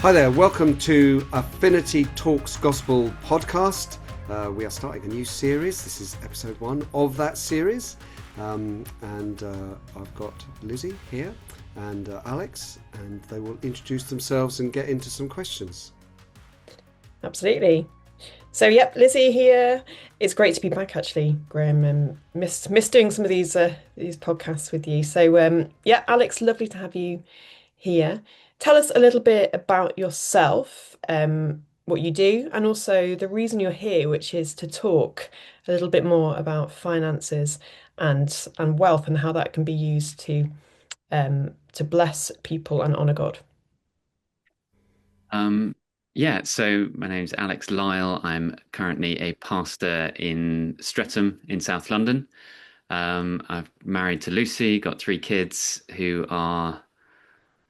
Hi there, welcome to Affinity Talks Gospel Podcast. We are starting a new series. This is episode 1 of that series. And I've got Lizzie here and Alex, and they will introduce themselves and get into some questions. Absolutely. So, Lizzie here. It's great to be back, actually, Graham. Missed doing some of these podcasts with you. So, Alex, lovely to have you here. Tell us a little bit about yourself, what you do, and also the reason you're here, which is to talk a little bit more about finances and wealth and how that can be used to bless people and honor God. So my name's Alex Lyell. I'm currently a pastor in Streatham in South London. I've married to Lucy, got 3 kids who are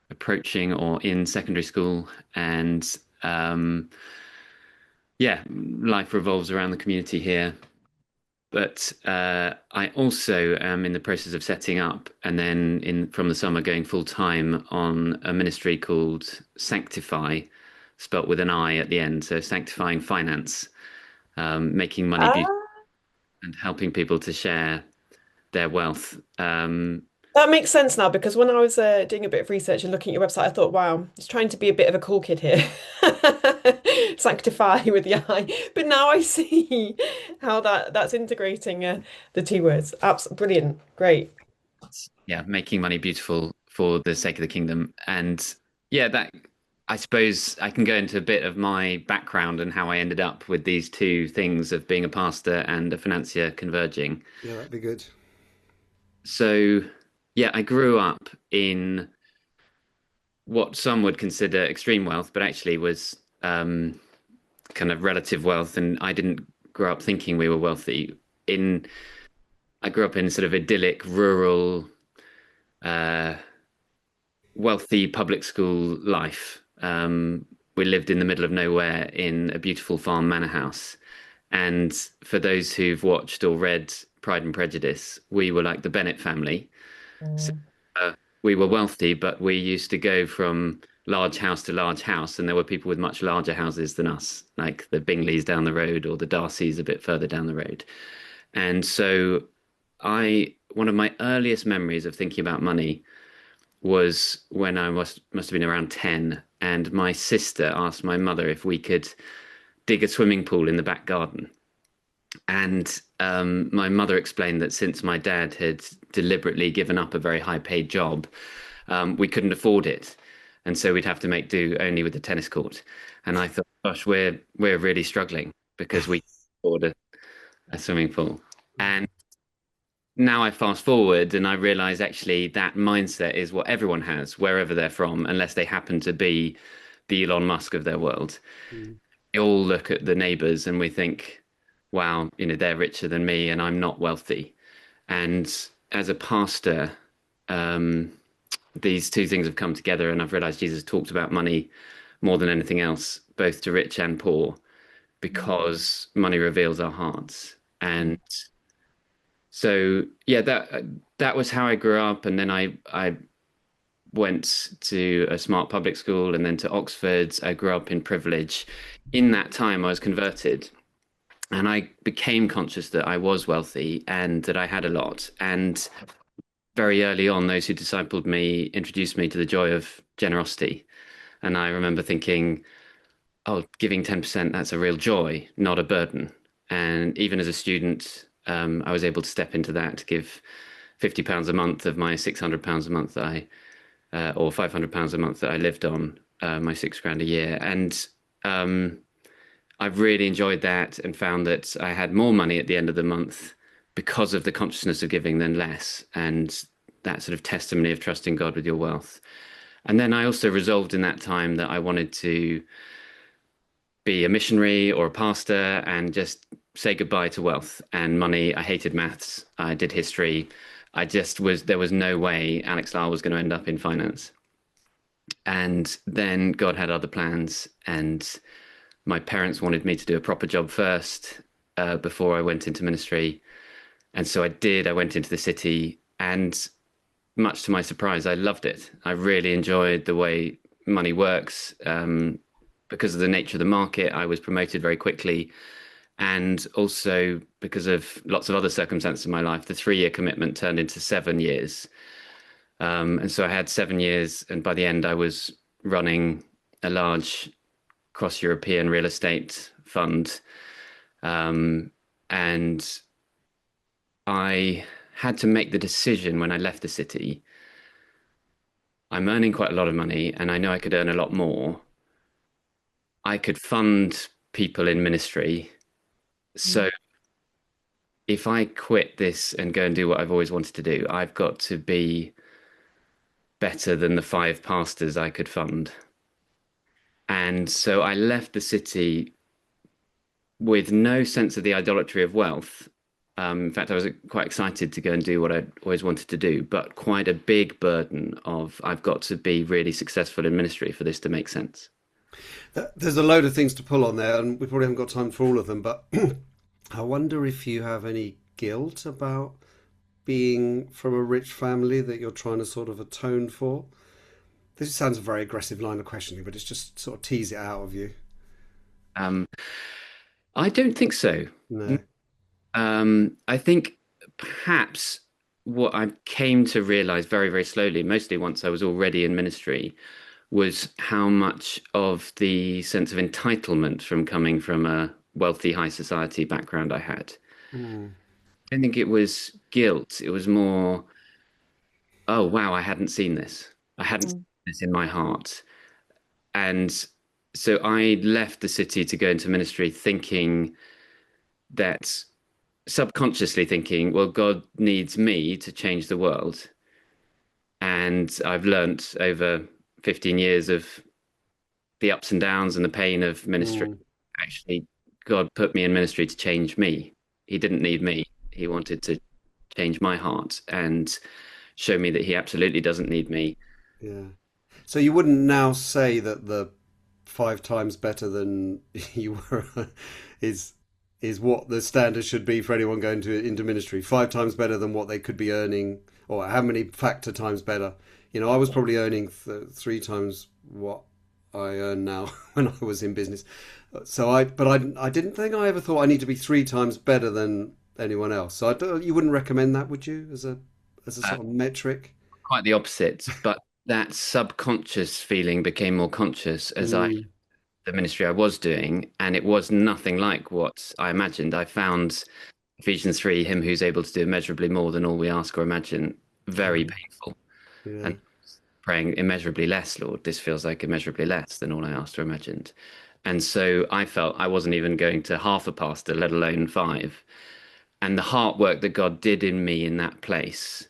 approaching or in secondary school, and life revolves around the community here. But I also am in the process of setting up, and then from the summer going full time on a ministry called Sanctifi, spelt with an I at the end. So sanctifying finance, making money beautiful and helping people to share their wealth. That makes sense now, because when I was doing a bit of research and looking at your website, I thought, wow, it's trying to be a bit of a cool kid here. Sanctify with the I. But now I see how that's integrating the 2 words. Absolutely brilliant. Great. Yeah, making money beautiful for the sake of the kingdom. And that, I suppose I can go into a bit of my background and how I ended up with these 2 things of being a pastor and a financier converging. Yeah, that'd be good. So, I grew up in what some would consider extreme wealth, but actually was kind of relative wealth. And I didn't grow up thinking we were wealthy. I grew up in sort of idyllic, rural, wealthy public school life. We lived in the middle of nowhere in a beautiful farm manor house. And for those who've watched or read Pride and Prejudice, we were like the Bennet family. So, we were wealthy, but we used to go from large house to large house, and there were people with much larger houses than us, like the Bingleys down the road or the Darcys a bit further down the road. And so one of my earliest memories of thinking about money was when I must have been around 10, and my sister asked my mother if we could dig a swimming pool in the back garden. And my mother explained that since my dad had deliberately given up a very high paid job, we couldn't afford it. And so we'd have to make do only with the tennis court. And I thought, gosh, we're really struggling because we can't afford a swimming pool. And now I fast forward and I realize actually that mindset is what everyone has, wherever they're from, unless they happen to be the Elon Musk of their world. We all look at the neighbors and we think, wow, they're richer than me and I'm not wealthy. And as a pastor, these 2 things have come together, and I've realized Jesus talked about money more than anything else, both to rich and poor, because money reveals our hearts. And so, that was how I grew up. And then I went to a smart public school and then to Oxford. I grew up in privilege. In that time, I was converted. And I became conscious that I was wealthy and that I had a lot. And very early on, those who discipled me introduced me to the joy of generosity. And I remember thinking, oh, giving 10%, that's a real joy, not a burden. And even as a student, I was able to step into that, to give £50 a month of my £600 a month that or £500 a month that I lived on, my £6,000 a year. And I've really enjoyed that and found that I had more money at the end of the month because of the consciousness of giving than less, and that sort of testimony of trusting God with your wealth. And then I also resolved in that time that I wanted to be a missionary or a pastor and just say goodbye to wealth and money. I hated maths. I did history. There was no way Alex Lyells was going to end up in finance. And then God had other plans, and my parents wanted me to do a proper job first before I went into ministry. And so I did. I went into the city, and much to my surprise, I loved it. I really enjoyed the way money works. Because of the nature of the market, I was promoted very quickly. And also because of lots of other circumstances in my life, the 3-year commitment turned into 7 years. And so I had 7 years, and by the end, I was running a large cross-European real estate fund. And I had to make the decision when I left the city. I'm earning quite a lot of money, and I know I could earn a lot more. I could fund people in ministry. So if I quit this and go and do what I've always wanted to do, I've got to be better than the 5 pastors I could fund. And so I left the city with no sense of the idolatry of wealth. In fact, I was quite excited to go and do what I always wanted to do, but quite a big burden of I've got to be really successful in ministry for this to make sense. There's a load of things to pull on there, and we probably haven't got time for all of them, but I wonder if you have any guilt about being from a rich family that you're trying to sort of atone for. This sounds a very aggressive line of questioning, but it's just sort of tease it out of you. I don't think so. No. I think perhaps what I came to realize very, very slowly, mostly once I was already in ministry, was how much of the sense of entitlement from coming from a wealthy high society background I had. Mm. I don't think it was guilt. It was more, oh, wow, I hadn't seen this. I hadn't seen this in my heart. And so I left the city to go into ministry thinking that, subconsciously thinking, well, God needs me to change the world. And I've learnt over 15 years of the ups and downs and the pain of ministry. Actually, God put me in ministry to change me. He didn't need me. He wanted to change my heart and show me that he absolutely doesn't need me. Yeah. So you wouldn't now say that the 5 times better than you were is what the standard should be for anyone going into ministry. 5 times better than what they could be earning, or how many factor times better. You know, I was probably earning 3 times what I earn now when I was in business. So I didn't think I ever thought I need to be 3 times better than anyone else. So you wouldn't recommend that, would you, as a sort of metric? Quite the opposite, but that subconscious feeling became more conscious as the ministry I was doing, and it was nothing like what I imagined. I found Ephesians 3, him who's able to do immeasurably more than all we ask or imagine, very painful. Yeah. And praying immeasurably less, Lord, this feels like immeasurably less than all I asked or imagined. And so I felt I wasn't even going to half a pastor, let alone 5. And the heart work that God did in me in that place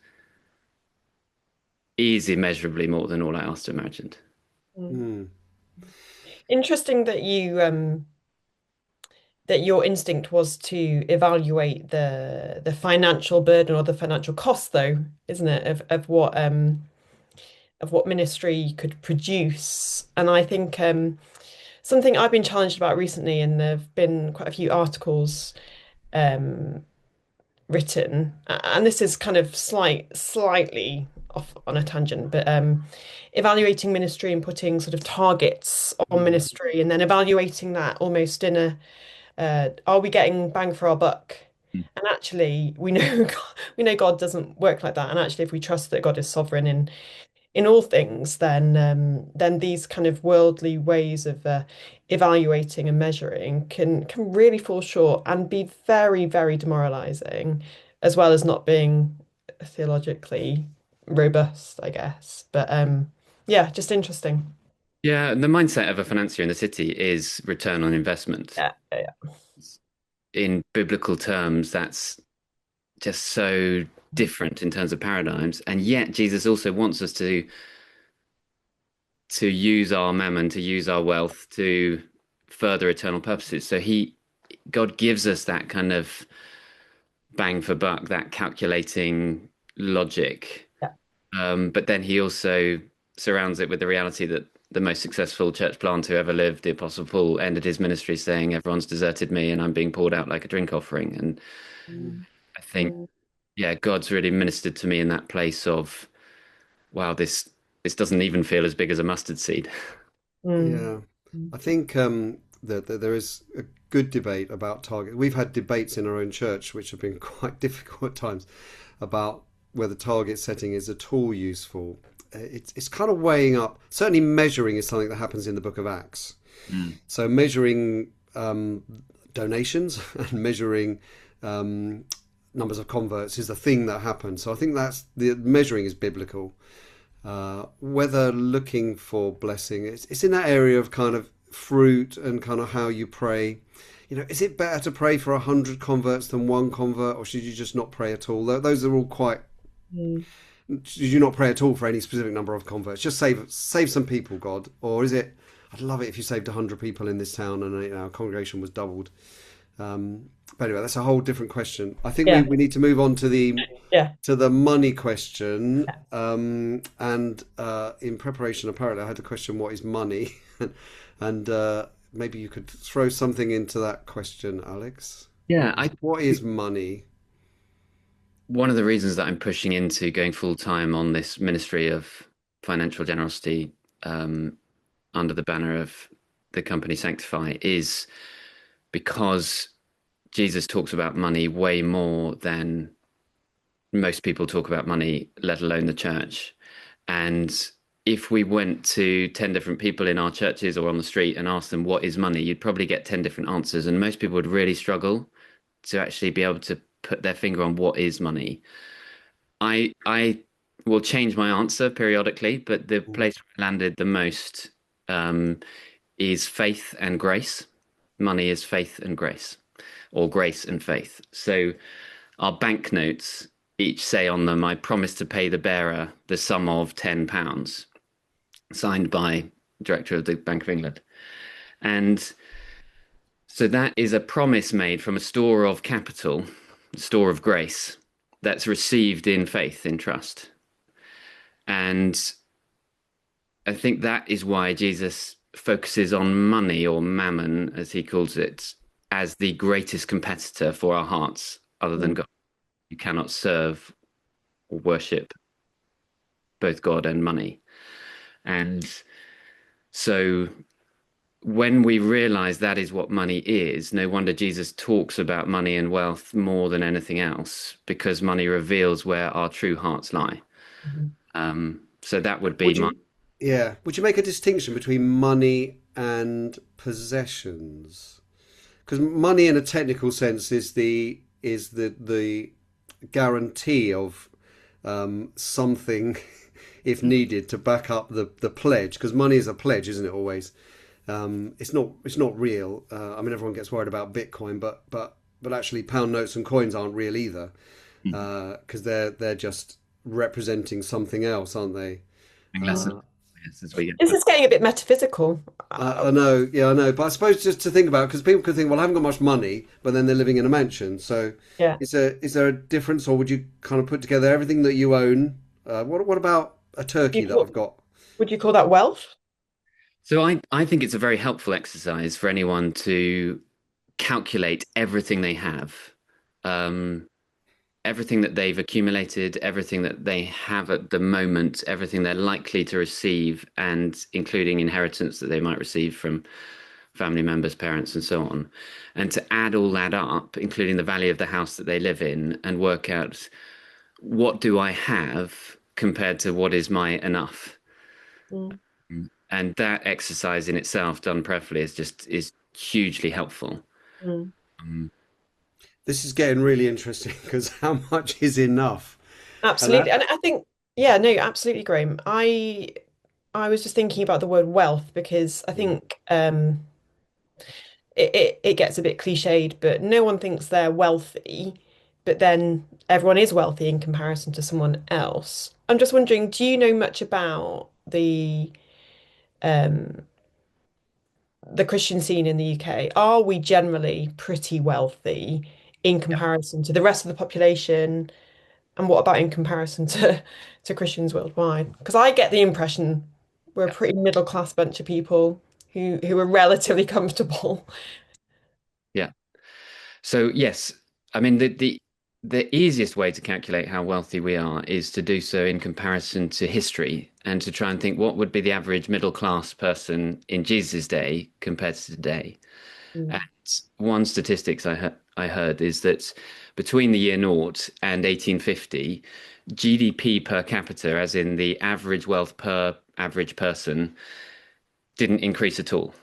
is immeasurably more than all I asked or imagined. Interesting that that your instinct was to evaluate the financial burden or the financial cost, though, isn't it, of what ministry could produce. And I think something I've been challenged about recently, and there've been quite a few articles written, and this is kind of slightly off on a tangent, but evaluating ministry and putting sort of targets on ministry, and then evaluating that almost in a are we getting bang for our buck? And actually, we know God doesn't work like that. And actually, if we trust that God is sovereign in all things, then these kind of worldly ways of evaluating and measuring can really fall short and be very, very demoralizing, as well as not being theologically robust, I guess. But yeah, just interesting. Yeah, the mindset of a financier in the city is return on investment. Yeah. In biblical terms, that's just so different in terms of paradigms. And yet Jesus also wants us to use our mammon, to use our wealth to further eternal purposes. So God gives us that kind of bang for buck, that calculating logic. Yeah. But then he also surrounds it with the reality that the most successful church planter who ever lived, the Apostle Paul, ended his ministry saying, everyone's deserted me and I'm being poured out like a drink offering. And I think, yeah, God's really ministered to me in that place of, wow, this this doesn't even feel as big as a mustard seed. Mm. Yeah, I think that there is a good debate about target. We've had debates in our own church, which have been quite difficult at times, about whether target setting is at all useful. It's kind of weighing up. Certainly, measuring is something that happens in the Book of Acts. Mm. So measuring donations and measuring numbers of converts is the thing that happens. So I think that's the measuring is biblical. Whether looking for blessing, it's in that area of kind of fruit and kind of how you pray. Is it better to pray for 100 converts than one convert, or should you just not pray at all? Those are all quite. Mm. Should you not pray at all for any specific number of converts? Just save some people, God, or is it? I'd love it if you saved 100 people in this town and our congregation was doubled. But anyway, that's a whole different question. I think Yeah. we need to move on to the Yeah. money question. And in preparation, apparently, I had to question what is money, and maybe you could throw something into that question, Alex. Yeah, What is money? one of the reasons that I'm pushing into going full time on this ministry of financial generosity under the banner of the company Sanctifi is because Jesus talks about money way more than most people talk about money, let alone the church. And if we went to 10 different people in our churches or on the street and asked them what is money, you'd probably get 10 different answers. And most people would really struggle to actually be able to put their finger on what is money. I will change my answer periodically, but the place I landed the most is faith and grace. Money is faith and grace, or grace and faith. So our banknotes each say on them, I promise to pay the bearer the sum of £10, signed by the director of the Bank of England. And so that is a promise made from a store of capital, a store of grace, that's received in faith, in trust. And I think that is why Jesus focuses on money, or mammon, as he calls it, as the greatest competitor for our hearts, other than God. You cannot serve or worship both God and money. And so when we realize that is what money is, no wonder Jesus talks about money and wealth more than anything else, because money reveals where our true hearts lie. So that would be my. Yeah. Would you make a distinction between money and possessions? Because money, in a technical sense, is the guarantee of something, if needed, to back up the pledge. Because money is a pledge, isn't it? Always. It's not real. I mean, everyone gets worried about Bitcoin, but actually, pound notes and coins aren't real either, because they're just representing something else, aren't they? Less as we get. This is getting a bit metaphysical. I know, yeah, I know. But I suppose just to think about, because people could think, well, I haven't got much money, but then they're living in a mansion. So, Yeah. is there a difference, or would you kind of put together everything that you own? What about a turkey that I've got? Would you call that wealth? So I think it's a very helpful exercise for anyone to calculate everything they have, everything that they've accumulated, everything that they have at the moment, everything they're likely to receive, and including inheritance that they might receive from family members, parents, and so on. And to add all that up, including the value of the house that they live in, and work out, what do I have compared to what is my enough? Mm. And that exercise in itself, done prayerfully, is hugely helpful. Mm. This is getting really interesting, because how much is enough? Absolutely. And I think, yeah, no, absolutely, Graham. I was just thinking about the word wealth, because I think it gets a bit cliched, but no one thinks they're wealthy, but then everyone is wealthy in comparison to someone else. I'm just wondering, do you know much about um the Christian scene in the UK? Are we generally pretty wealthy in comparison to the rest of the population? And what about in comparison to Christians worldwide? Because I get the impression we're a pretty middle class bunch of people who are relatively comfortable. Yeah. So yes, I mean the easiest way to calculate how wealthy we are is to do so in comparison to history and to try and think what would be the average middle class person in Jesus' day compared to today. And Mm. one statistics I heard is that between the year naught and 1850, GDP per capita, as in the average wealth per average person, didn't increase at all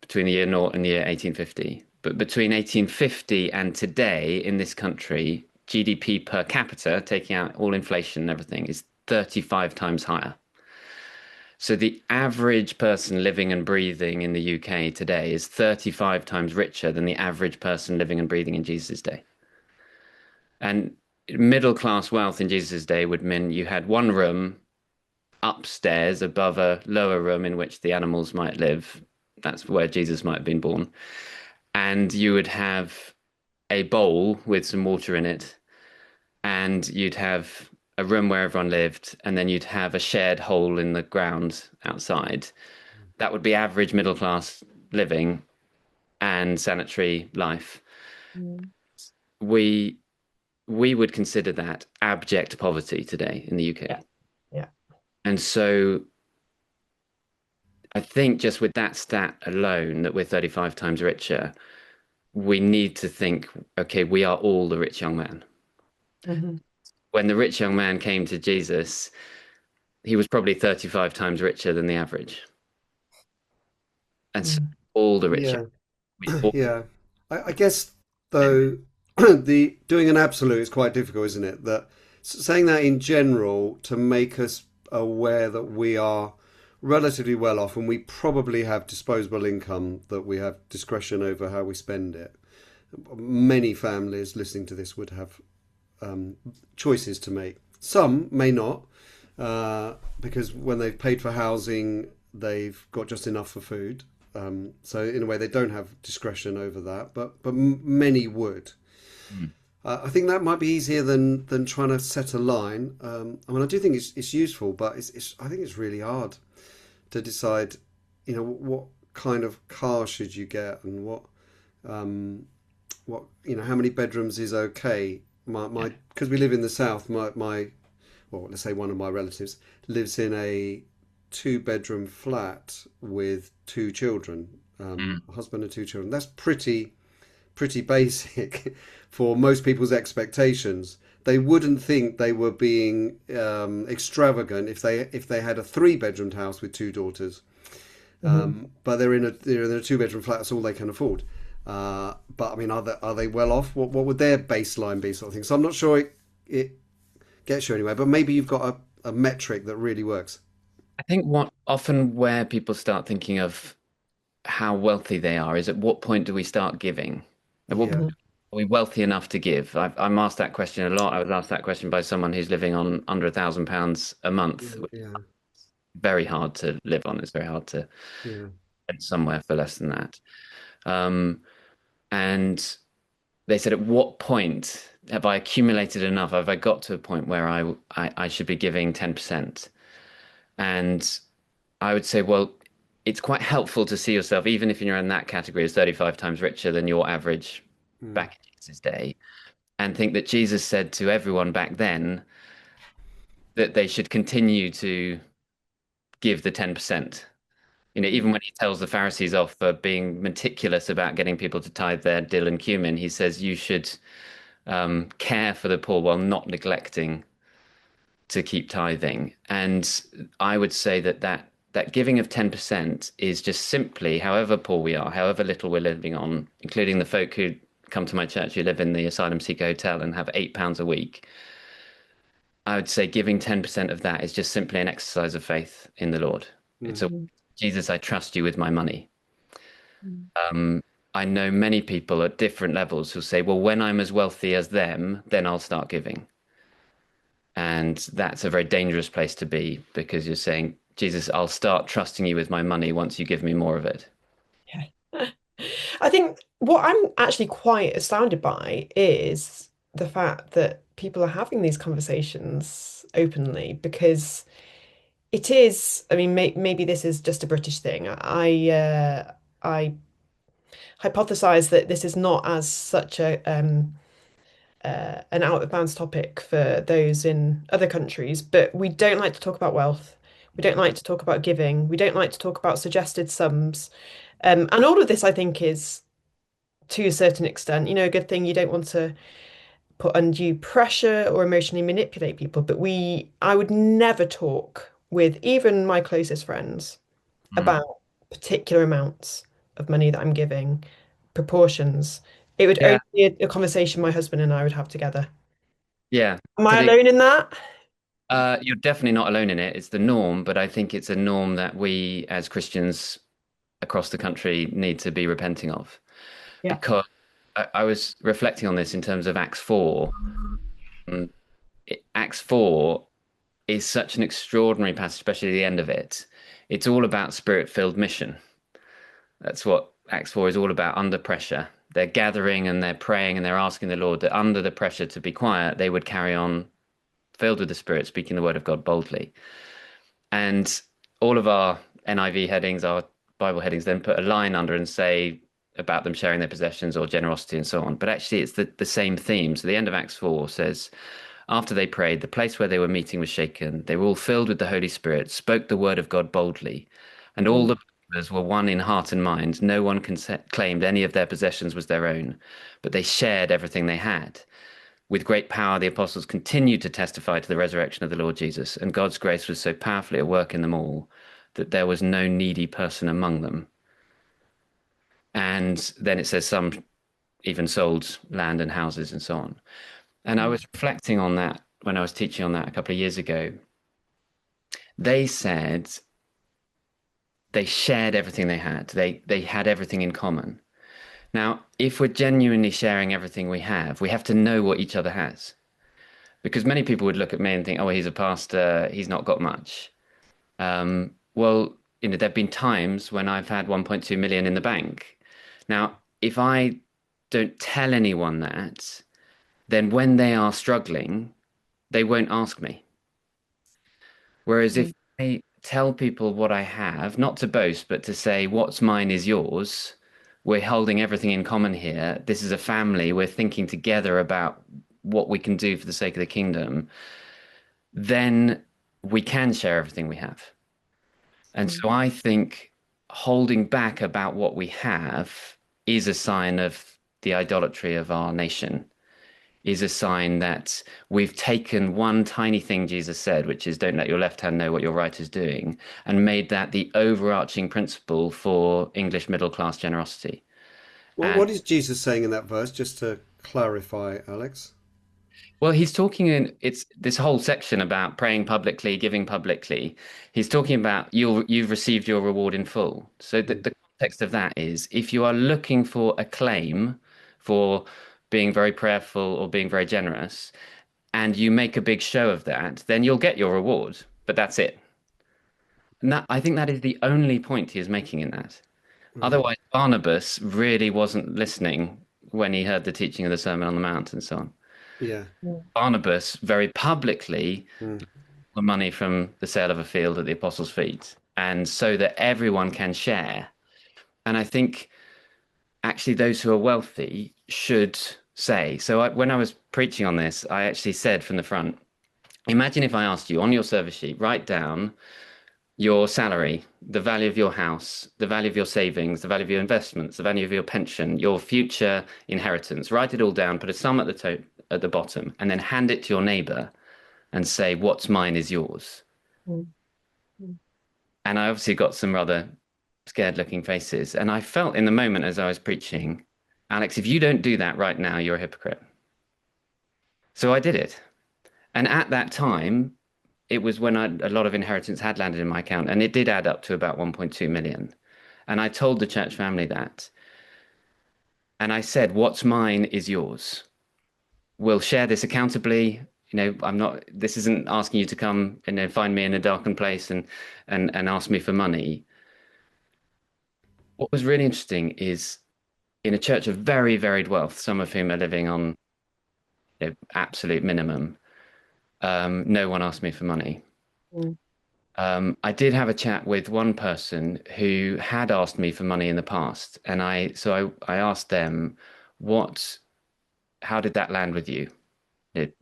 between the year naught and the year 1850. But between 1850 and today in this country, GDP per capita, taking out all inflation and everything, is 35 times higher. So the average person living and breathing in the UK today is 35 times richer than the average person living and breathing in Jesus' day. And middle class wealth in Jesus' day would mean you had one room upstairs above a lower room in which the animals might live. That's where Jesus might have been born. And you would have a bowl with some water in it, and you'd have a room where everyone lived, and then you'd have a shared hole in the ground outside. That would be average middle class living and sanitary life. Mm. We we would consider that abject poverty today in the UK. Yeah. Yeah. And so I think just with that stat alone, that we're 35 times richer, we need to think, okay, we are all the rich young man. Mhm. When the rich young man came to Jesus, he was probably 35 times richer than the average. And so Mm. all the rich, Yeah, we all, yeah. I guess though the doing an absolute is quite difficult, isn't it? That saying that in general to make us aware that we are relatively well off and we probably have disposable income, that we have discretion over how we spend it. Many families listening to this would have choices to make. Some may not, because when they've paid for housing, they've got just enough for food. So in a way, they don't have discretion over that, but many would. Mm. I think that might be easier than trying to set a line. I mean, I do think it's useful, but I think it's really hard to decide, what kind of car should you get and what how many bedrooms is okay. My because we live in the south. Well, let's say one of my relatives lives in a two-bedroom flat with two children, Mm. a husband and two children. That's pretty basic for most people's expectations. They wouldn't think they were being extravagant if they had a three-bedroomed house with two daughters. But they're in a two-bedroom flat. That's all they can afford. But I mean, are they well off? What would their baseline be, sort of thing? So I'm not sure it gets you anywhere. But maybe you've got a metric that really works. I think where people start thinking of how wealthy they are is at what point do we start giving? At what Yeah. point are we wealthy enough to give? I'm asked that question a lot. I was asked that question by someone who's living on under £1,000 a month, which is Yeah. very hard to live on. It's very hard to Yeah. get somewhere for less than that. Um, and they said, at what point have I accumulated enough? Have I got to a point where I should be giving 10%? And I would say, well, it's quite helpful to see yourself, even if you're in that category, as 35 times richer than your average Mm. back in Jesus' day, and think that Jesus said to everyone back then that they should continue to give the 10%. Even when he tells the Pharisees off for being meticulous about getting people to tithe their dill and cumin, he says you should care for the poor while not neglecting to keep tithing. And I would say that giving of 10% is just simply, however poor we are, however little we're living on, including the folk who come to my church who live in the Asylum Seeker Hotel and have £8 a week. I would say giving 10% of that is just simply an exercise of faith in the Lord. It's a Mm. Jesus, I trust you with my money. Mm. I know many people at different levels who say, well, when I'm as wealthy as them, then I'll start giving. And that's a very dangerous place to be, because you're saying, Jesus, I'll start trusting you with my money once you give me more of it. Yeah. I think what I'm actually quite astounded by is the fact that people are having these conversations openly, because it is, I mean, maybe this is just a British thing. I hypothesize that this is not as such an out of bounds topic for those in other countries, but we don't like to talk about wealth. We don't like to talk about giving. We don't like to talk about suggested sums. And all of this, I think, is to a certain extent, a good thing. You don't want to put undue pressure or emotionally manipulate people, but I would never talk with even my closest friends Mm. about particular amounts of money that I'm giving, proportions. It would only Yeah, be a conversation my husband and I would have together. yeah. Am I To the alone in that? You're definitely not alone in it. It's the norm, but I think it's a norm that we as Christians across the country need to be repenting of. Yeah. Because I was reflecting on this in terms of Acts 4. Acts 4 is such an extraordinary passage, especially the end of it. It's all about spirit-filled mission. That's what Acts 4 is all about, under pressure. They're gathering and they're praying and they're asking the Lord that under the pressure to be quiet, they would carry on filled with the Spirit, speaking the word of God boldly. And all of our NIV headings, our Bible headings, then put a line under and say about them sharing their possessions or generosity and so on. But actually, it's the same theme. So the end of Acts 4 says, after they prayed, the place where they were meeting was shaken. They were all filled with the Holy Spirit, spoke the word of God boldly, and all the believers were one in heart and mind. No one claimed any of their possessions was their own, but they shared everything they had. With great power, the apostles continued to testify to the resurrection of the Lord Jesus, and God's grace was so powerfully at work in them all that there was no needy person among them. And then it says some even sold land and houses and so on. And I was reflecting on that when I was teaching on that a couple of years ago. They said they shared everything they had. They had everything in common. Now, if we're genuinely sharing everything we have to know what each other has. Because many people would look at me and think, oh, he's a pastor, he's not got much. Well, there have been times when I've had 1.2 million in the bank. Now, if I don't tell anyone that, then when they are struggling, they won't ask me. Whereas if I tell people what I have, not to boast, but to say what's mine is yours, we're holding everything in common here. This is a family. We're thinking together about what we can do for the sake of the kingdom. Then we can share everything we have. And so I think holding back about what we have is a sign of the idolatry of our nation, is a sign that we've taken one tiny thing Jesus said, which is don't let your left hand know what your right is doing, and made that the overarching principle for English middle class generosity. What is Jesus saying in that verse, just to clarify, Alex? Well, he's talking in it's this whole section about praying publicly, giving publicly. He's talking about you've received your reward in full. So the context of that is if you are looking for a claim for being very prayerful or being very generous, and you make a big show of that, then you'll get your reward. But that's it. And I think that is the only point he is making in that. Otherwise, Barnabas really wasn't listening when he heard the teaching of the Sermon on the Mount and so on. Yeah. Barnabas very publicly the money from the sale of a field at the apostles' feet, and so that everyone can share. And I think actually those who are wealthy should say. So when I was preaching on this, I actually said from the front, imagine if I asked you on your service sheet, write down your salary, the value of your house, the value of your savings, the value of your investments, the value of your pension, your future inheritance. Write it all down, put a sum at the top, at the bottom, and then hand it to your neighbor and say, what's mine is yours. Mm. And I obviously got some rather scared looking faces. And I felt in the moment as I was preaching, Alex, if you don't do that right now, you're a hypocrite. So I did it. And at that time, it was when a lot of inheritance had landed in my account, and it did add up to about 1.2 million. And I told the church family that. And I said, what's mine is yours. We'll share this accountably. This isn't asking you to come and find me in a darkened place and ask me for money. What was really interesting is in a church of very varied wealth, some of whom are living on absolute minimum, no one asked me for money. I did have a chat with one person who had asked me for money in the past, and I asked them, what how did that land with you? It,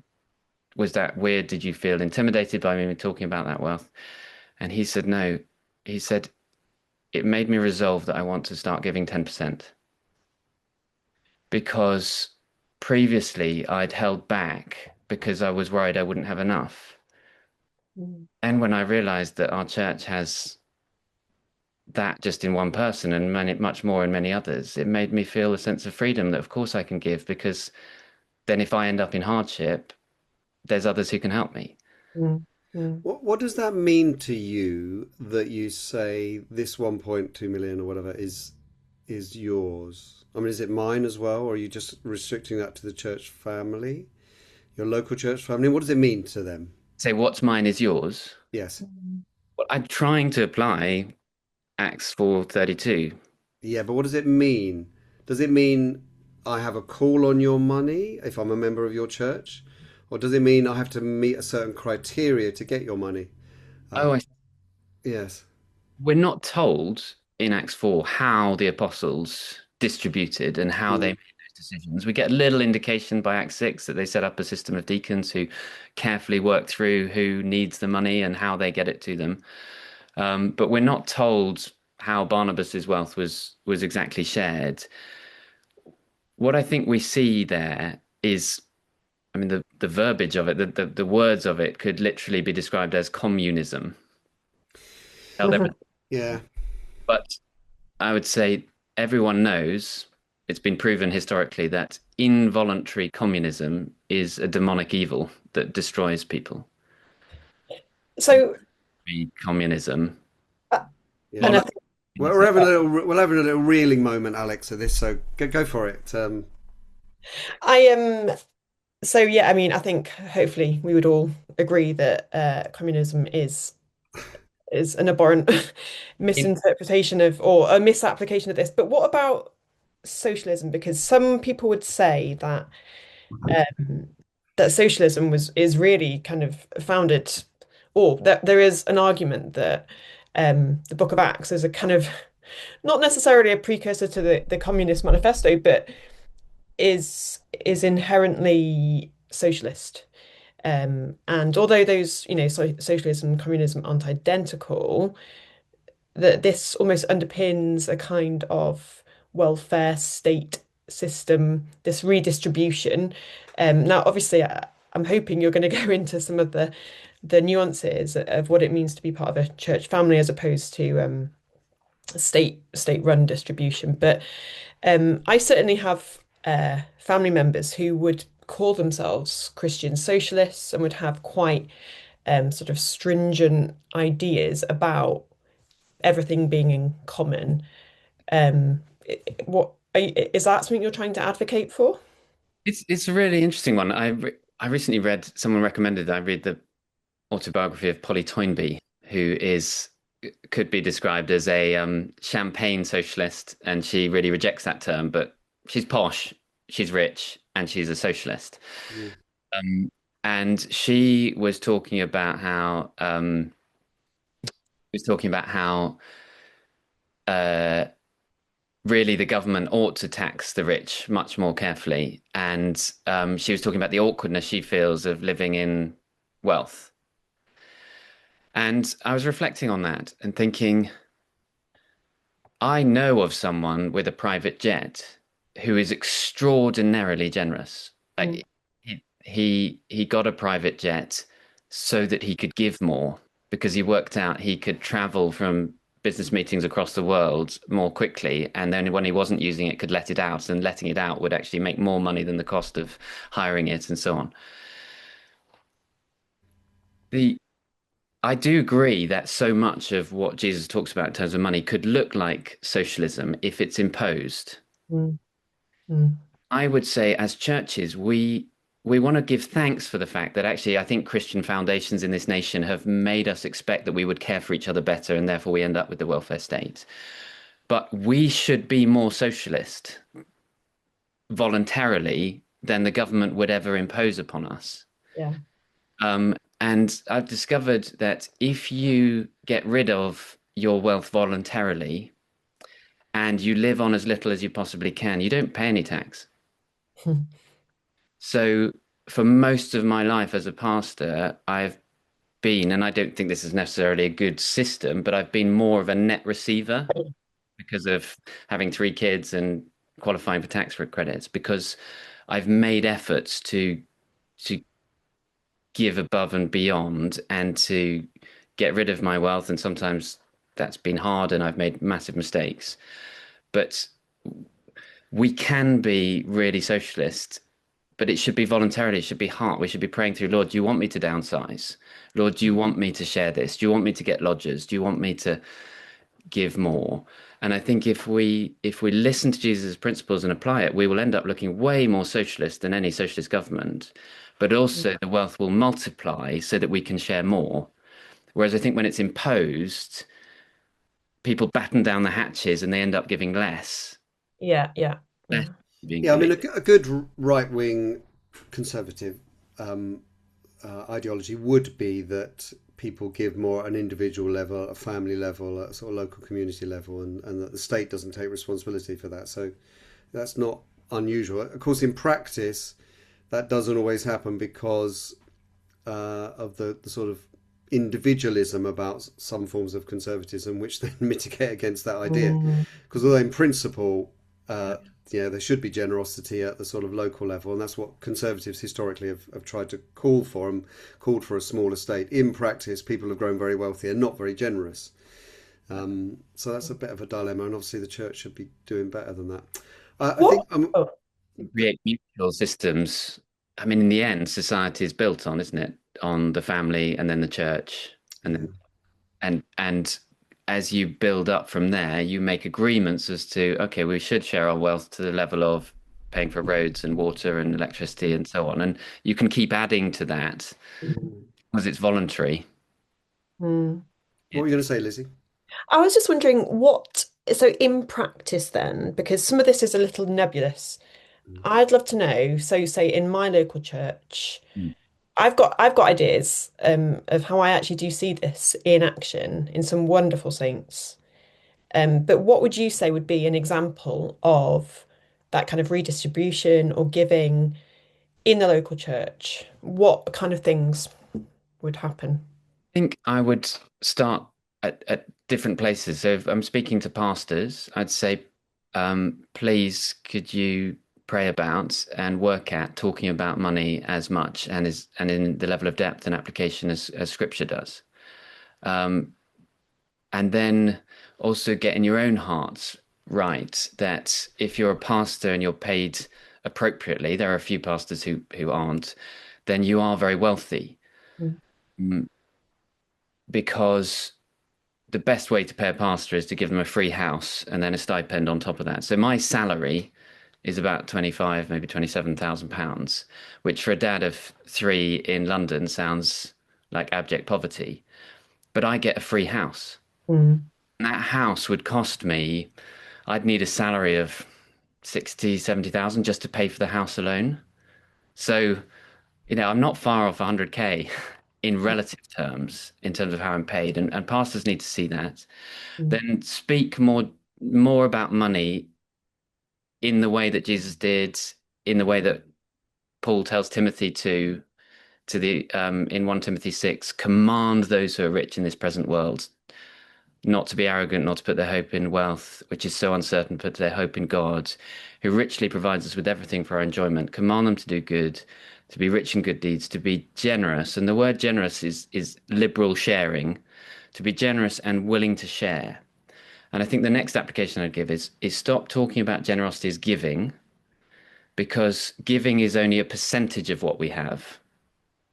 was that weird? Did you feel intimidated by me talking about that wealth? And he said, no. He said, it made me resolve that I want to start giving 10% because previously I'd held back because I was worried I wouldn't have enough. Mm. And when I realized that our church has that just in one person and much more in many others, it made me feel a sense of freedom that of course I can give, because then if I end up in hardship, there's others who can help me. Mm. Mm. What does that mean to you that you say this 1.2 million or whatever is yours? I mean, is it mine as well, or are you just restricting that to the church family, your local church family? What does it mean to them? Say what's mine is yours. Yes. Well, I'm trying to apply Acts 4:32. Yeah, but what does it mean? Does it mean I have a call on your money if I'm a member of your church? Or does it mean I have to meet a certain criteria to get your money? Oh, Uh, yes. we're not told in Acts 4 how the apostles distributed and how they Mm. made those decisions. We get a little indication by Acts 6 that they set up a system of deacons who carefully work through who needs the money and how they get it to them. But we're not told how Barnabas's wealth was exactly shared. What I think we see there is, I mean, the verbiage of it, the words of it could literally be described as communism. Yeah. But I would say everyone knows, it's been proven historically, that involuntary communism is a demonic evil that destroys people. So, Communism. uh, Yeah. and I Voluntary think Well, we're having a little reeling moment, Alex, of this, so go for it. I am. So yeah, I mean, I think hopefully we would all agree that communism is an abhorrent misinterpretation of or a misapplication of this. But what about socialism? Because some people would say that um, that socialism is really kind of founded, or that there is an argument that the Book of Acts is a kind of not necessarily a precursor to the Communist Manifesto, but is inherently socialist. And although those, socialism and communism aren't identical, that this almost underpins a kind of welfare state system, this redistribution. Now, obviously, I'm hoping you're going to go into some of the nuances of what it means to be part of a church family as opposed to state run distribution. But I certainly have family members who would call themselves Christian socialists and would have quite sort of stringent ideas about everything being in common. Is that something you're trying to advocate for? It's a really interesting one. I recently read, someone recommended I read the autobiography of Polly Toynbee, who could be described as a champagne socialist, and she really rejects that term, but she's posh, she's rich, and she's a socialist. Mm. And she was talking about how uh, really the government ought to tax the rich much more carefully, and she was talking about the awkwardness she feels of living in wealth. And I was reflecting on that and thinking, I know of someone with a private jet who is extraordinarily generous. Mm. Like he got a private jet so that he could give more, because he worked out he could travel from business meetings across the world more quickly, and then when he wasn't using it, could let it out, and letting it out would actually make more money than the cost of hiring it, and so on. The I do agree that so much of what Jesus talks about in terms of money could look like socialism if it's imposed. Mm. Mm. I would say as churches, we want to give thanks for the fact that actually I think Christian foundations in this nation have made us expect that we would care for each other better, and therefore we end up with the welfare state. But we should be more socialist voluntarily than the government would ever impose upon us. Yeah. And I've discovered that if you get rid of your wealth voluntarily and you live on as little as you possibly can, you don't pay any tax. So for most of my life as a pastor, I've been, and I don't think this is necessarily a good system, but I've been more of a net receiver because of having three kids and qualifying for tax credits, because I've made efforts to give above and beyond and to get rid of my wealth. And sometimes that's been hard and I've made massive mistakes. But we can be really socialist, but it should be voluntarily, it should be heart. We should be praying through, Lord, do you want me to downsize? Lord, do you want me to share this? Do you want me to get lodgers? Do you want me to give more? And I think if we listen to Jesus' principles and apply it, we will end up looking way more socialist than any socialist government. But also the wealth will multiply so that we can share more. Whereas I think when it's imposed, people batten down the hatches and they end up giving less. Yeah, yeah, Less yeah. being Yeah, I mean, released. a good right wing conservative ideology would be that people give more at an individual level, a family level, a sort of local community level, and that the state doesn't take responsibility for that. So that's not unusual. Of course, in practice, that doesn't always happen because of the sort of individualism about some forms of conservatism, which then mitigate against that idea. Mm, Because although in principle, yeah. there should be generosity at the sort of local level, and that's what conservatives historically have tried to call for, and called for a smaller state. In practice, people have grown very wealthy and not very generous. So that's a bit of a dilemma, and obviously the church should be doing better than that. I What? think Oh, Create mutual systems. I mean, in the end, society is built on, isn't it? On the family and then the church, and yeah. then and as you build up from there, you make agreements as to, okay, we should share our wealth to the level of paying for roads and water and electricity and so on. And you can keep adding to that because it's voluntary. mm. What were you going to say, Lizzie? I was just wondering so in practice then, because some of this is a little nebulous, I'd love to know. So, say in my local church, Mm. I've got ideas of how I actually do see this in action in some wonderful saints. But what would you say would be an example of that kind of redistribution or giving in the local church? What kind of things would happen? I think I would start at different places. So if I'm speaking to pastors, I'd say, please, could you pray about and work at talking about money as much and in the level of depth and application as Scripture does. Um, and then also get in your own hearts right that if you're a pastor and you're paid appropriately, there are a few pastors who aren't, then you are very wealthy. Mm, Mm, because the best way to pay a pastor is to give them a free house and then a stipend on top of that. So my salary is about 25, maybe £27,000, which for a dad of three in London sounds like abject poverty. But I get a free house. mm, And that house would cost me, I'd need a salary of 60, 70,000 just to pay for the house alone. So, I'm not far off 100K in relative terms, in terms of how I'm paid. And pastors need to see that. mm, Then speak more about money in the way that Jesus did, in the way that Paul tells Timothy to the in 1 Timothy 6, command those who are rich in this present world not to be arrogant, not to put their hope in wealth, which is so uncertain, put their hope in God, who richly provides us with everything for our enjoyment. Command them to do good, to be rich in good deeds, to be generous. And the word generous is liberal sharing, to be generous and willing to share. And I think the next application I'd give is stop talking about generosity as giving, because giving is only a percentage of what we have,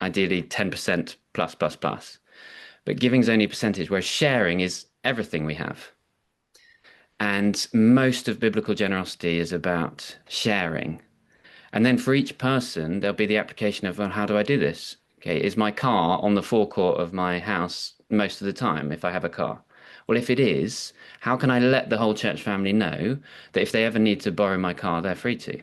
ideally 10% plus, plus, plus. But giving is only a percentage, whereas sharing is everything we have. And most of biblical generosity is about sharing. And then for each person, there'll be the application of, well, how do I do this? Okay, is my car on the forecourt of my house most of the time if I have a car? Well, if it is, how can I let the whole church family know that if they ever need to borrow my car, they're free to?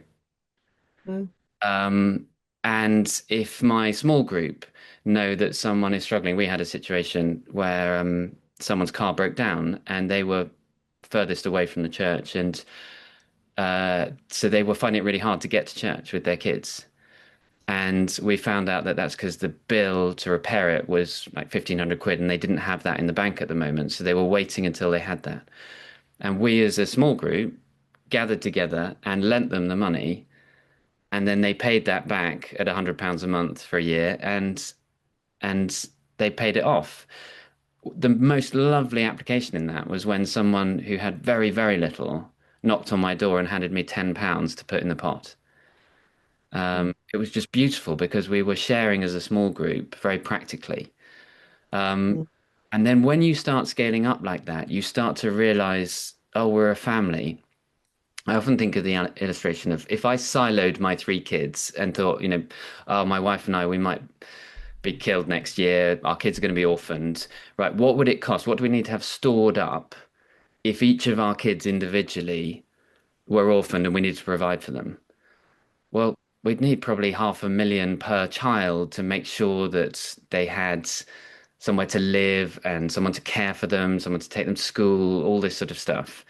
mm, Um, and if my small group know that someone is struggling, we had a situation where someone's car broke down and they were furthest away from the church, and so they were finding it really hard to get to church with their kids. And we found out that that's because the bill to repair it was like 1,500 quid, and they didn't have that in the bank at the moment. So they were waiting until they had that. And we, as a small group, gathered together and lent them the money. And then they paid that back at £100 a month for a year, and they paid it off. The most lovely application in that was when someone who had very, very little knocked on my door and handed me £10 to put in the pot. It was just beautiful because we were sharing as a small group very practically. Um, Mm. and then when you start scaling up like that, you start to realize, oh, we're a family. I often think of the illustration of if I siloed my three kids and thought, oh, my wife and I, we might be killed next year. Our kids are going to be orphaned, right? What would it cost? What do we need to have stored up if each of our kids individually were orphaned and we needed to provide for them? Well, we'd need probably 500,000 per child to make sure that they had somewhere to live and someone to care for them, someone to take them to school, all this sort of stuff.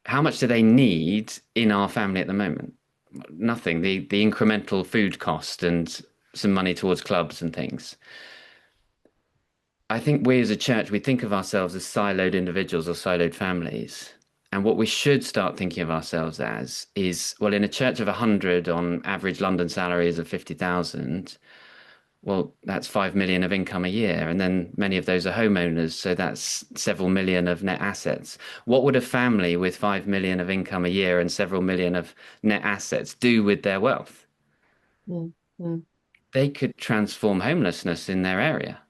How much do they need in our family at the moment? Nothing. The incremental food cost and some money towards clubs and things. I think we as a church, we think of ourselves as siloed individuals or siloed families. And what we should start thinking of ourselves as is, well, in a church of 100 on average London salaries of 50,000, well, that's 5 million of income a year. And then many of those are homeowners. So that's several million of net assets. What would a family with 5 million of income a year and several million of net assets do with their wealth? Mm. Mm. They could transform homelessness in their area.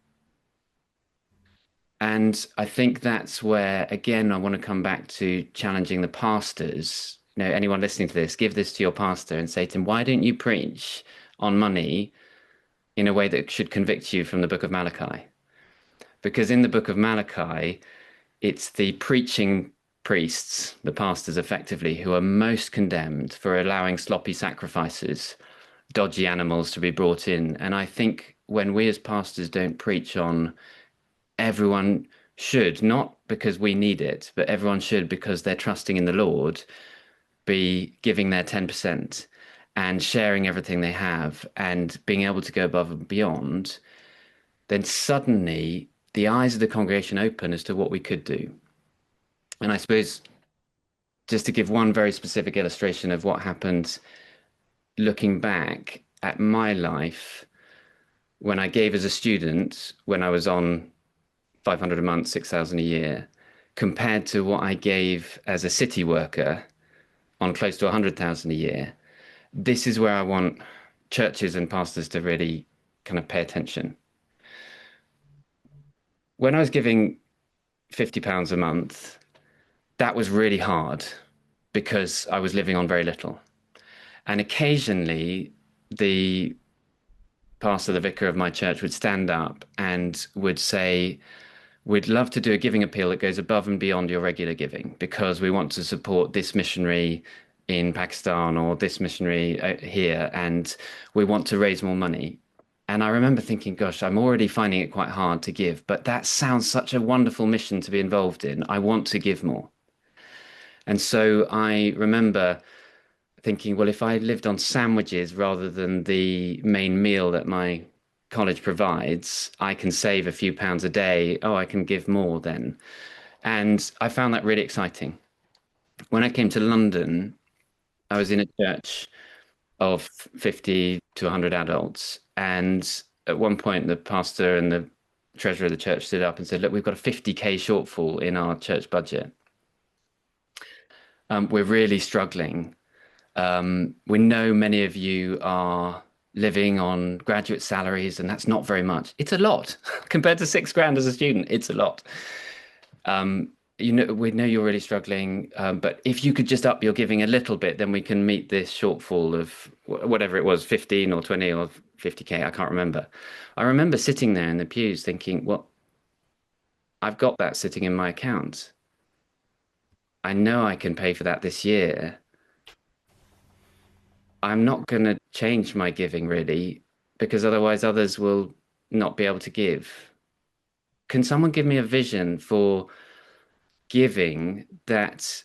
And I think that's where, again, I want to come back to challenging the pastors. Anyone listening to this, give this to your pastor and say to him, why don't you preach on money in a way that should convict you from the book of Malachi? Because in the book of Malachi, it's the preaching priests, the pastors effectively, who are most condemned for allowing sloppy sacrifices, dodgy animals to be brought in. And I think when we as pastors don't preach on everyone should, not because we need it, but everyone should because they're trusting in the Lord, be giving their 10% and sharing everything they have and being able to go above and beyond, then suddenly the eyes of the congregation open as to what we could do. And I suppose just to give one very specific illustration of what happened looking back at my life when I gave as a student, when I was on 500 a month, 6,000 a year, compared to what I gave as a city worker on close to 100,000 a year. This is where I want churches and pastors to really kind of pay attention. When I was giving £50 a month, that was really hard because I was living on very little. And occasionally the pastor, the vicar of my church, would stand up and would say, we'd love to do a giving appeal that goes above and beyond your regular giving because we want to support this missionary in Pakistan or this missionary here, and we want to raise more money. And I remember thinking, gosh, I'm already finding it quite hard to give, but that sounds such a wonderful mission to be involved in. I want to give more. And so I remember thinking, well, if I lived on sandwiches rather than the main meal that my college provides, I can save a few pounds a day. Oh, I can give more then. And I found that really exciting. When I came to London, I was in a church of 50 to 100 adults. And at one point, the pastor and the treasurer of the church stood up and said, look, we've got a 50k shortfall in our church budget. We're really struggling. We know many of you are living on graduate salaries, and that's not very much. It's a lot compared to £6,000 as a student. It's a lot. We know you're really struggling, but if you could just up your giving a little bit, then we can meet this shortfall of whatever it was, 15 or 20 or 50k. I can't remember. I remember sitting there in the pews thinking, well, I've got that sitting in my account. I know I can pay for that this year. I'm not going to change my giving really, because otherwise others will not be able to give. Can someone give me a vision for giving that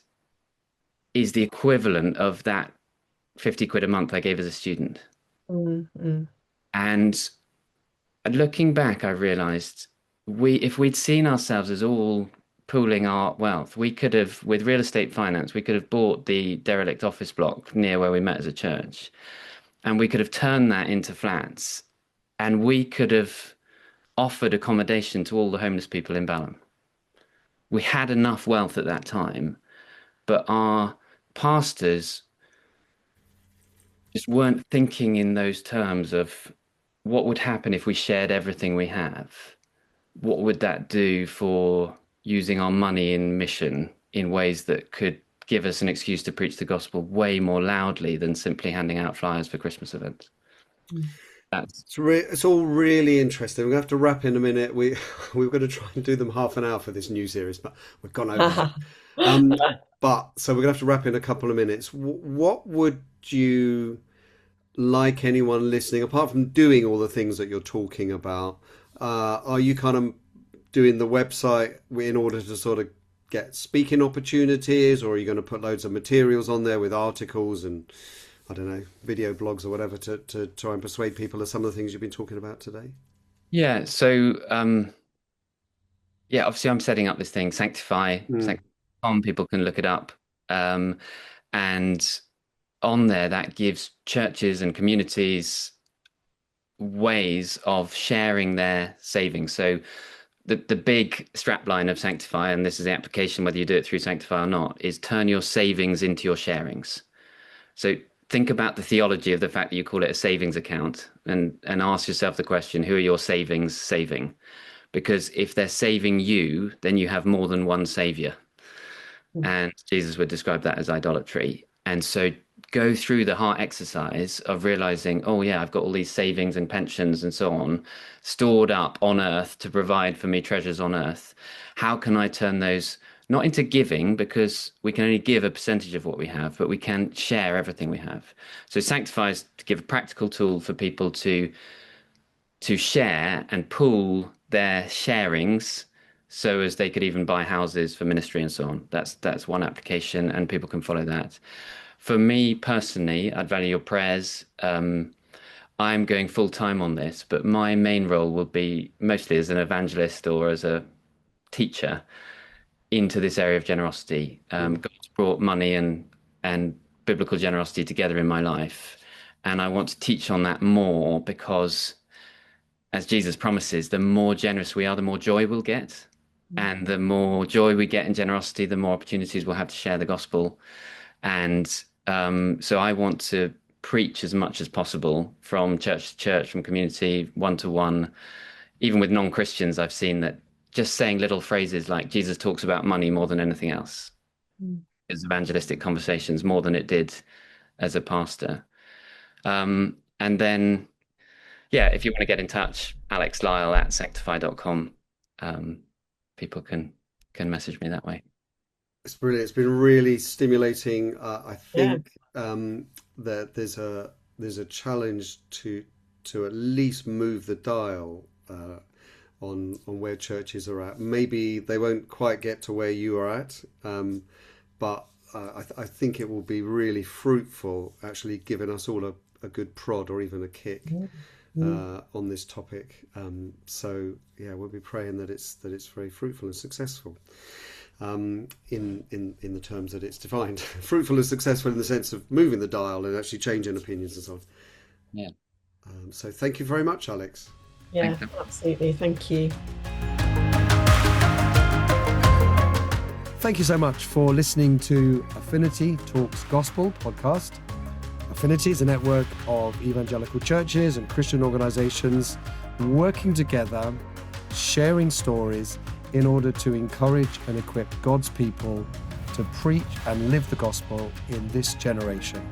is the equivalent of that 50 quid a month I gave as a student? Mm. And looking back, I realized if we'd seen ourselves as all pooling our wealth, we could have, with real estate finance, we could have bought the derelict office block near where we met as a church, and we could have turned that into flats, and we could have offered accommodation to all the homeless people in Balham. We had enough wealth at that time, but our pastors just weren't thinking in those terms of what would happen if we shared everything we have. What would that do for using our money in mission in ways that could give us an excuse to preach the gospel way more loudly than simply handing out flyers for Christmas events? That's It's all really interesting. We're going to have to wrap in a minute. We were going to try and do them half an hour for this new series, but we've gone over that. But so we're going to have to wrap in a couple of minutes. What would you like anyone listening, apart from doing all the things that you're talking about, are you kind of doing the website in order to sort of get speaking opportunities, or are you going to put loads of materials on there with articles and, I don't know, video blogs or whatever to try and persuade people of some of the things you've been talking about today? Yeah. So, obviously I'm setting up this thing, Sanctifi.com. People can look it up. And on there, that gives churches and communities ways of sharing their savings. So the big strapline of Sanctifi, and this is the application whether you do it through Sanctifi or not, is turn your savings into your sharings. So think about the theology of the fact that you call it a savings account, and ask yourself the question, who are your savings saving? Because if they're saving you, then you have more than one savior. And Jesus would describe that as idolatry. And so go through the heart exercise of realizing, oh yeah, I've got all these savings and pensions and so on stored up on earth to provide for me treasures on earth. How can I turn those not into giving, because we can only give a percentage of what we have, but we can share everything we have. So Sanctifi is to give a practical tool for people to share and pool their sharings, so as they could even buy houses for ministry and so on. That's one application, and people can follow that. For me personally, I'd value your prayers. I'm going full time on this, but my main role will be mostly as an evangelist or as a teacher into this area of generosity. God's brought money and biblical generosity together in my life, and I want to teach on that more, because as Jesus promises, the more generous we are, the more joy we'll get. And the more joy we get in generosity, the more opportunities we'll have to share the gospel. And so I want to preach as much as possible from church to church, from community, one-to-one. Even with non-Christians, I've seen that just saying little phrases like Jesus talks about money more than anything else is evangelistic conversations more than it did as a pastor. And then, if you want to get in touch, Alex Lyells at Sanctifi.com. People can message me that way. It's brilliant. It's been really stimulating. I think that there's a challenge to at least move the dial on where churches are at. Maybe they won't quite get to where you are at, but I think it will be really fruitful, actually giving us all a good prod or even a kick on this topic. So we'll be praying that it's very fruitful and successful. In the terms that it's defined, fruitful and successful in the sense of moving the dial and actually changing opinions and so on. Yeah. So thank you very much, Alex. Yeah, absolutely. Thank you. Thank you so much for listening to Affinity Talks Gospel Podcast. Affinity is a network of evangelical churches and Christian organizations working together, sharing stories in order to encourage and equip God's people to preach and live the gospel in this generation.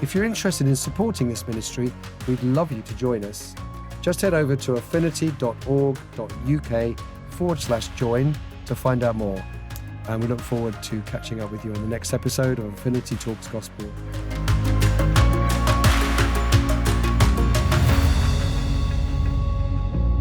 If you're interested in supporting this ministry, we'd love you to join us. Just head over to affinity.org.uk/join to find out more. And we look forward to catching up with you on the next episode of Affinity Talks Gospel.